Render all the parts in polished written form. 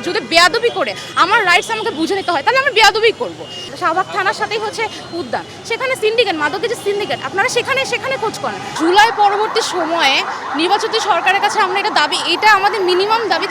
যদি বেয়াদবি করে আমার রাইটস আমাকে বুঝে নিতে হয় তাহলে আমি বেয়াদবি করব। শাহবাগ থানার সাথেই হচ্ছে উদ্যান, সেখানে সিন্ডিকেট, মাদকের যে সিন্ডিকেট, আপনারা সেখানে খোঁজ করেন। জুলাই পরবর্তী সময়ে নির্বাচিত সরকারের কাছে আমরা এটা আমাদের মিনিমাম দাবি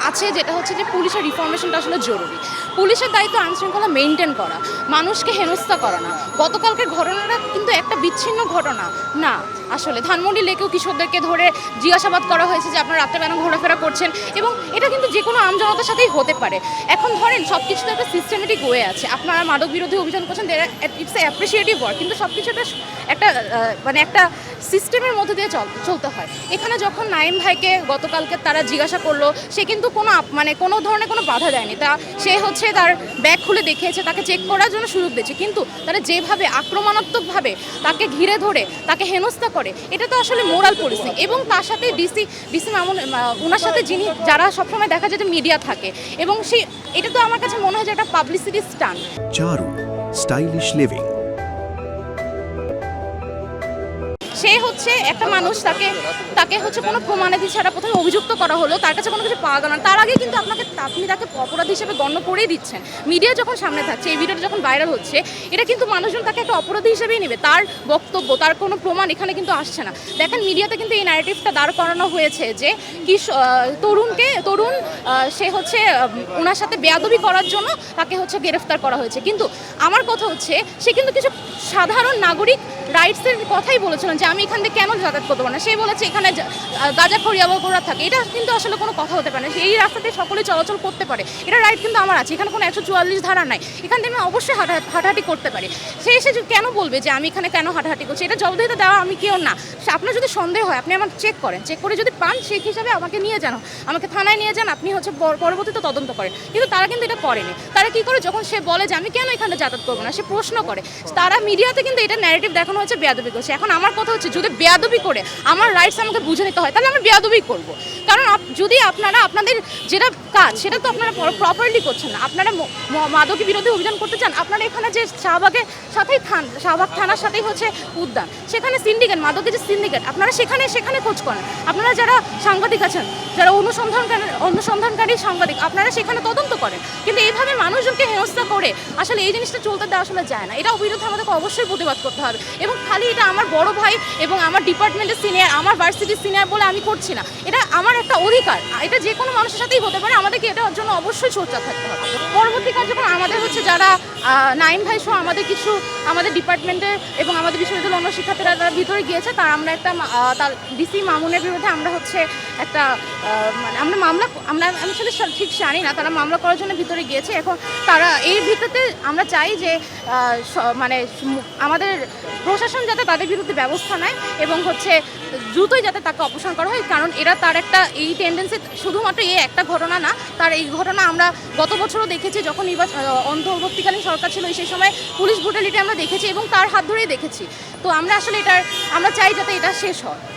আছে, যেটা হচ্ছে যে পুলিশের রিফরমেশনটা আসলে জরুরি। পুলিশের দায়িত্ব আইনশৃঙ্খলা মেনটেন করা, মানুষকে হেনস্থা করা না। গতকালকের ঘটনাটা কিন্তু একটা বিচ্ছিন্ন ঘটনা না, আসলে ধানমন্ডি লেকেও কিশোরদেরকে ধরে জিজ্ঞাসাবাদ করা হয়েছে যে আপনারা রাত্রে কেন ঘোরাফেরা করছেন, এবং এটা কিন্তু যে কোনো আমজনতার সাথেই হতে পারে। এখন ধরেন সব কিছুতে একটা সিস্টেমেটিক ওয়ে আছে, আপনারা মাদক বিরোধী অভিযান করছেন, ইটস অ্যাপ্রিসিয়েটিভ ওয়ার্ক, কিন্তু সব কিছু একটা সিস্টেমের মধ্যে দিয়ে চলতে হয়। এখানে যখন নাইম ভাইকে গতকালকে তারা জিজ্ঞাসা করলো, সে কিন্তু কোনো ধরনের কোনো বাধা দেয়নি। সে হচ্ছে তার ব্যাগ খুলে দেখিয়েছে, তাকে চেক করার জন্য সুযোগ দিয়েছে, কিন্তু তারা যেভাবে আক্রমণাত্মকভাবে তাকে ঘিরে ধরে তাকে হেনস্থা করে, এটা তো আসলে মোরাল পলিসি। এবং তার সাথে ডিসি মামুন, ওনার সাথে যারা সবসময় দেখা যায় যে মিডিয়া থাকে, এবং এটা তো আমার কাছে মনে হয় যে একটা পাবলিসিটি স্টান্ট। চারু স্টাইলিশ লিভিং। সে হচ্ছে একটা মানুষ, তাকে হচ্ছে কোনো প্রমাণাদি ছাড়া প্রথমে অভিযুক্ত করা হলো, তার কাছে কোনো কিছু পাওয়া গেল না, তার আগে কিন্তু আপনি তাকে অপরাধী হিসেবে গণ্য করেই দিচ্ছেন। মিডিয়া যখন সামনে থাকছে, এই ভিডিওটা যখন ভাইরাল হচ্ছে, এটা কিন্তু মানুষজন তাকে একটা অপরাধী হিসেবেই নেবে। তার বক্তব্য, তার কোনো প্রমাণ এখানে কিন্তু আসছে না। দেখেন মিডিয়াতে কিন্তু এই ন্যারেটিভটা দাঁড় করানো হয়েছে যে তরুণ সে হচ্ছে ওনার সাথে বেয়াদবি করার জন্য তাকে হচ্ছে গ্রেফতার করা হয়েছে। কিন্তু আমার কথা হচ্ছে, সে কিন্তু কিছু সাধারণ নাগরিক রাইটসের কথাই বলেছিলেন যে আমি এখান থেকে কেন যাতায়াত করতে পারি না। সে বলেছে এখানে গাঁজাখড়ি আবহাওয়া থাকে, এটা কিন্তু আসলে কোনো কথা হতে পারে না। এই রাস্তাতে সকলে চলাচল করতে পারে, এটা রাইট কিন্তু আমার আছে। এখানে কোনো 144 ধারা নাই, এখান থেকে আমি অবশ্যই হাঁটাহাঁটি করতে পারি। সে এসে কেন বলবে যে আমি এখানে কেন হাঁটাহাঁটি করছি, এটা জবাবদিহিতা দেওয়া আমি কেউ না। আপনার যদি সন্দেহ হয়, আপনি আমার চেক করেন, চেক করে যদি পান সেই হিসাবে আমাকে নিয়ে যান, আমাকে থানায় নিয়ে যান, আপনি হচ্ছে পরবর্তীতে তদন্ত করেন। কিন্তু তারা কিন্তু এটা করেনি। তারা কি করে, যখন সে বলে যে আমি কেন এখানে যাতায়াত করবো না, সে প্রশ্ন করে। তারা মিডিয়াতে কিন্তু এটা ন্যারেটিভ দেখানো হচ্ছে বেয়াদবি করছে। এখন আমার কথা হচ্ছে, যদি বেয়াদবি করে আমার রাইটস আমাকে বুঝে নিতে হয় তাহলে আমি বেয়াদবি করব। কারণ যদি আপনারা আপনাদের যেটা কাজ সেটা তো আপনারা প্রপারলি করছেন না। আপনারা মাদক বিরোধী অভিযান করতে চান, আপনারা এখানে যে শাহবাগ থানার সাথেই হচ্ছে উদ্যান, সেখানে সিন্ডিকেট, মাদকের যে সিন্ডিকেট, আপনারা সেখানে খোঁজ করেন। আপনারা যারা সাংবাদিক আছেন, যারা অনুসন্ধানকারী সাংবাদিক, আপনারা সেখানে তদন্ত করেন। কিন্তু এইভাবে মানুষজনকে হেনস্থা করে আসলে এই জিনিসটা চলতে দেওয়া আসলে যায় না। এটার বিরুদ্ধে আমাদেরকে অবশ্যই প্রতিবাদ করতে হবে। এবং খালি এটা আমার বড় ভাই এবং আমার ডিপার্টমেন্টের সিনিয়র, আমার ভার্সিটির সিনিয়র বলে আমি করছি না, এটা আমার একটা অধিকার। এটা যে কোনো মানুষের সাথেই হতে পারে, আমাদেরকে এটার জন্য অবশ্যই সোচ্চার থাকতে হবে। পরবর্তীকালে যখন আমাদের হচ্ছে যারা নাইম ভাই সহ আমাদের ডিপার্টমেন্টের এবং আমাদের বিশ্ববিদ্যালয়ের অন্য শিক্ষার্থীরা যারা ভিতরে গিয়েছে, আমরা একটা ডিসি মামুনের বিরুদ্ধে আমরা হচ্ছে একটা আমরা আমি আসলে ঠিক জানি না, তারা মামলা করার জন্য ভিতরে গিয়েছে। এখন তারা এই ভিত্তিতে আমরা চাই যে আমাদের প্রশাসন যাতে তাদের বিরুদ্ধে ব্যবস্থা নেয় এবং হচ্ছে দ্রুতই যাতে তাকে অপসারণ করা হয়। কারণ তার একটা এই টেন্ডেন্সি শুধুমাত্র এই একটা ঘটনা না, তার এই ঘটনা আমরা গত বছরও দেখেছি, যখন অন্তর্বর্তীকালীন সরকার ছিল সেই সময় পুলিশ ব্রুটালিটি আমরা দেখেছি এবং তার হাত ধরেই দেখেছি। তো আমরা আসলে আমরা চাই যাতে এটা শেষ হয়।